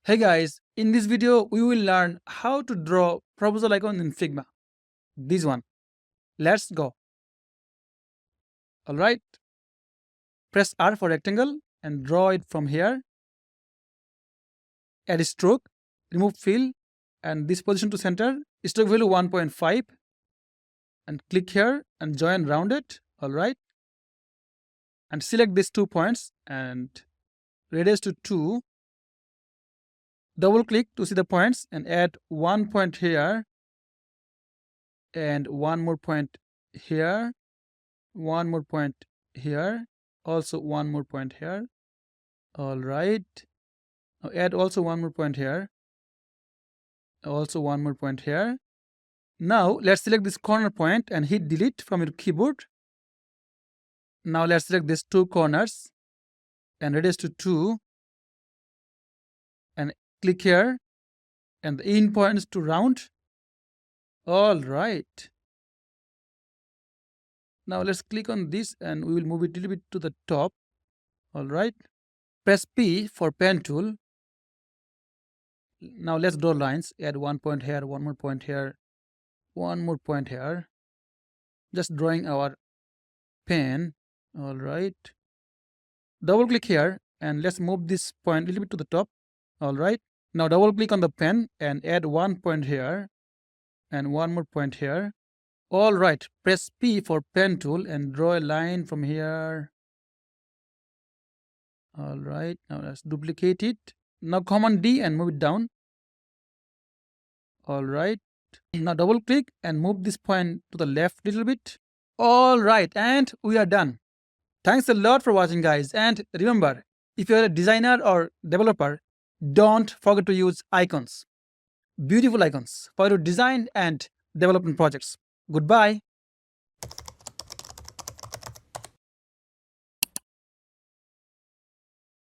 Hey guys, in this video we will learn how to draw proposal icon in Figma. This one. Let's go. Alright. Press R for rectangle and draw it from here. Add a stroke, remove fill and this position to center. Stroke value 1.5 and click here and join rounded. Alright. And select these 2 points and radius to 2. Double click to see the points and add 1 point here and 1 more point here, 1 more point here, also 1 more point here. All right. Now add also 1 more point here, also 1 more point here. Now let's select this corner point and hit delete from your keyboard. Now let's select these 2 corners and radius to 2 and click here and the in points to round. All right. Now let's click on this and we will move it a little bit to the top. All right. Press P for pen tool. Now let's draw lines. Add 1 point here, 1 more point here, 1 more point here. Just drawing our pen. All right. Double click here and let's move this point a little bit to the top. All right. Now double click on the pen and add 1 point here and 1 more point here. All right. Press P for pen tool and draw a line from here. All right. Now let's duplicate it. Now Command D and move it down. All right. Now double click and move this point to the left a little bit. All right. And we are done. Thanks a lot for watching, guys. And remember, if you're a designer or developer, don't forget to use icons. Beautiful icons for your design and development projects. Goodbye.